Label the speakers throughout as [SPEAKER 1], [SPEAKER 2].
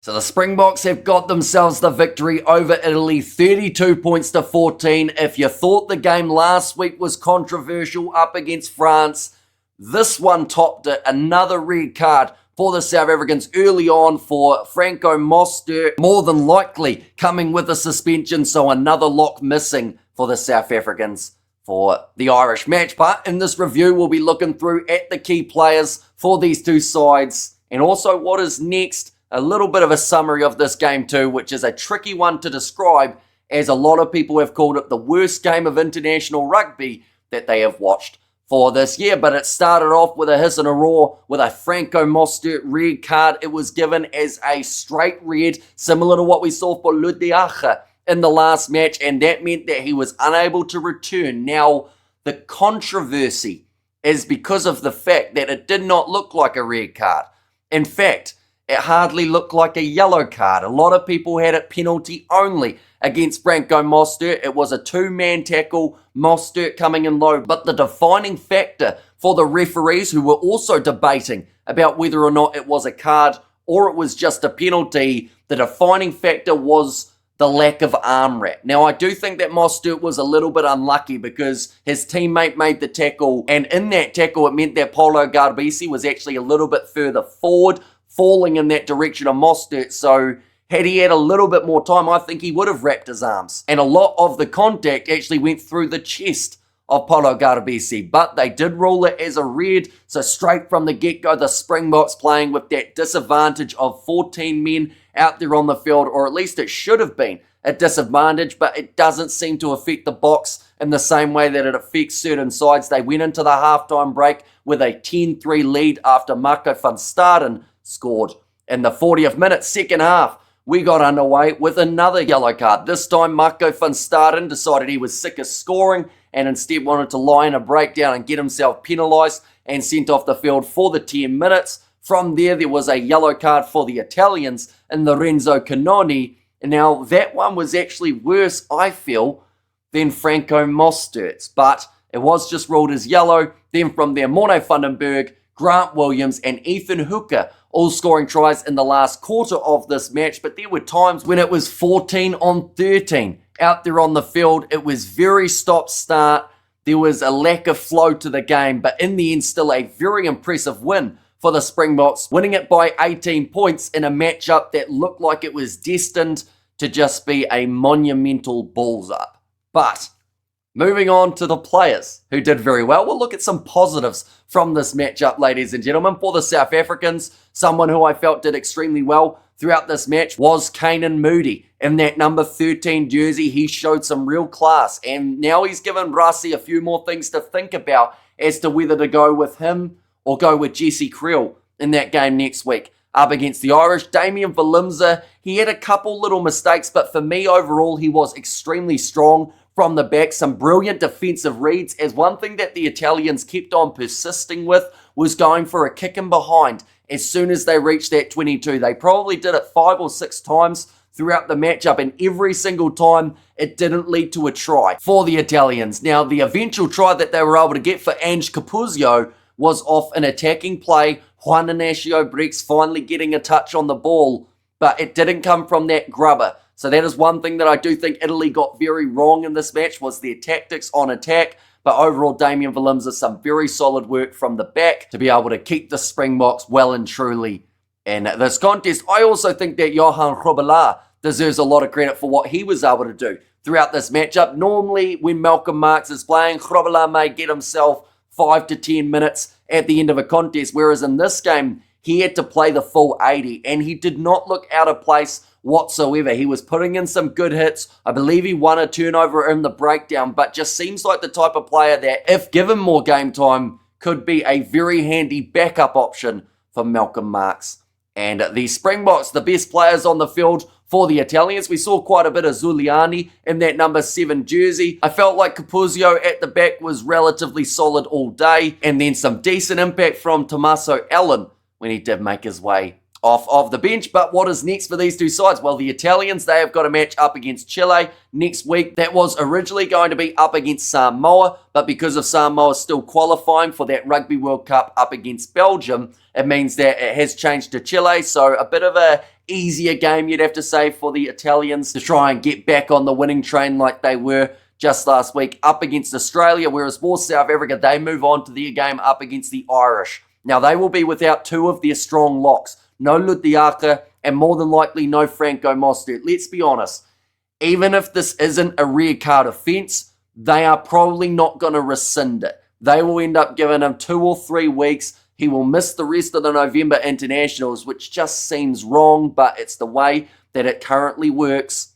[SPEAKER 1] So the Springboks have got themselves the victory over Italy, 32 points to 14. If you thought the game last week was controversial up against France, this one topped it. Another red card for the South Africans early on for Franco Mostert, more than likely coming with a suspension, so another lock missing for the South Africans for the Irish match. But in this review, we'll be looking through at the key players for these two sides and also what is next. A little bit of a summary of this game too, which is a tricky one to describe, as a lot of people have called it the worst game of international rugby that they have watched for this year. But it started off with a hiss and a roar with a Franco Mostert red card. It was given as a straight red, similar to what we saw for Ludiacha in the last match, and that meant that he was unable to return. Now, the controversy is because of the fact that it did not look like a red card. In fact, it hardly looked like a yellow card. A lot of people had it penalty only against Franco Mostert. It was a two-man tackle, Mostert coming in low. But the defining factor for the referees, who were also debating about whether or not it was a card or it was just a penalty, the defining factor was the lack of arm wrap. Now, I do think that Mostert was a little bit unlucky because his teammate made the tackle, and in that tackle, it meant that Paulo Garbisi was actually a little bit further forward, falling in that direction of Mostert. So had he had a little bit more time, I think he would have wrapped his arms. And a lot of the contact actually went through the chest of Paulo Garbisi, but they did rule it as a red. So straight from the get-go, the Springboks playing with that disadvantage of 14 men out there on the field, or at least it should have been a disadvantage, but it doesn't seem to affect the Boks in the same way that it affects certain sides. They went into the halftime break with a 10-3 lead after Marco van Staden scored. In the 40th minute, second half, we got underway with another yellow card. This time, Marco van Staden decided he was sick of scoring and instead wanted to lie in a breakdown and get himself penalised and sent off the field for the 10 minutes. From there was a yellow card for the Italians in the Renzo Canoni. And now, that one was actually worse, I feel, than Franco Mostert's, but it was just ruled as yellow. Then from there, Morne Vandenberg, Grant Williams, and Ethan Hooker all scoring tries in the last quarter of this match, but there were times when it was 14-13 out there on the field. It was very stop-start. There was a lack of flow to the game, but in the end, still a very impressive win for the Springboks, winning it by 18 points in a matchup that looked like it was destined to just be a monumental balls up. But moving on to the players who did very well, we'll look at some positives from this matchup, ladies and gentlemen. For the South Africans, someone who I felt did extremely well throughout this match was Canan Moodie. In that number 13 jersey, he showed some real class, and now he's given Rassie a few more things to think about as to whether to go with him or go with Jesse Kriel in that game next week up against the Irish. Damian Valimza, he had a couple little mistakes, but for me, overall, he was extremely strong from the back. Some brilliant defensive reads, as one thing that the Italians kept on persisting with was going for a kick in behind as soon as they reached that 22. They probably did it 5 or 6 times throughout the matchup, and every single time it didn't lead to a try for the Italians. Now, the eventual try that they were able to get for Ange Capuzzo was off an attacking play. Juan Inacio Brex finally getting a touch on the ball, but it didn't come from that grubber. So that is one thing that I do think Italy got very wrong in this match, was their tactics on attack. But overall, Damian Valimza, some very solid work from the back to be able to keep the Springboks well and truly in this contest. I also think that Johan Grobelaar deserves a lot of credit for what he was able to do throughout this matchup. Normally, when Malcolm Marx is playing, Grobelaar may get himself 5 to 10 minutes at the end of a contest, whereas in this game, he had to play the full 80, and he did not look out of place whatsoever. He was putting in some good hits. I believe he won a turnover in the breakdown, but just seems like the type of player that, if given more game time, could be a very handy backup option for Malcolm Marx. And the Springboks, the best players on the field for the Italians, we saw quite a bit of Zuliani in that number 7 jersey. I felt like Capuzzo at the back was relatively solid all day, and then some decent impact from Tommaso Allen when he did make his way off the bench. But what is next for these two sides? Well, the Italians, they have got a match up against Chile next week. That was originally going to be up against Samoa, but because of Samoa still qualifying for that Rugby World Cup up against Belgium, it means that it has changed to Chile. So a bit of a easier game, you'd have to say, for the Italians to try and get back on the winning train like they were just last week up against Australia, whereas for South Africa, they move on to their game up against the Irish. Now, they will be without two of their strong locks. No Ludiaka, and more than likely no Franco Mostert. Let's be honest, even if this isn't a red card offence, they are probably not going to rescind it. They will end up giving him 2 or 3 weeks. He will miss the rest of the November internationals, which just seems wrong, but it's the way that it currently works.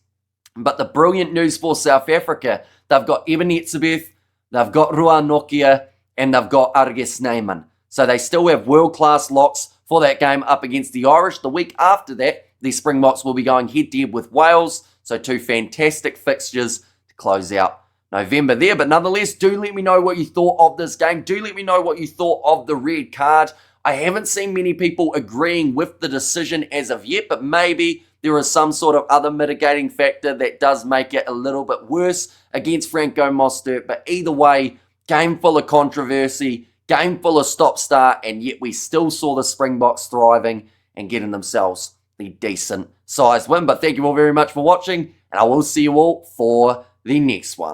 [SPEAKER 1] But the brilliant news for South Africa, they've got Eben Etzebeth, they've got Ruan Nokia, and they've got Argus Neyman. So they still have world-class locks for that game up against the Irish. The week after that, the Springboks will be going head-to-head with Wales. So 2 fantastic fixtures to close out November there. But nonetheless, do let me know what you thought of this game. Do let me know what you thought of the red card. I haven't seen many people agreeing with the decision as of yet, but maybe there is some sort of other mitigating factor that does make it a little bit worse against Franco Mostert. But either way, game full of controversy, game full of stop-start, and yet we still saw the Springboks thriving and getting themselves the decent sized win. But thank you all very much for watching, and I will see you all for the next one.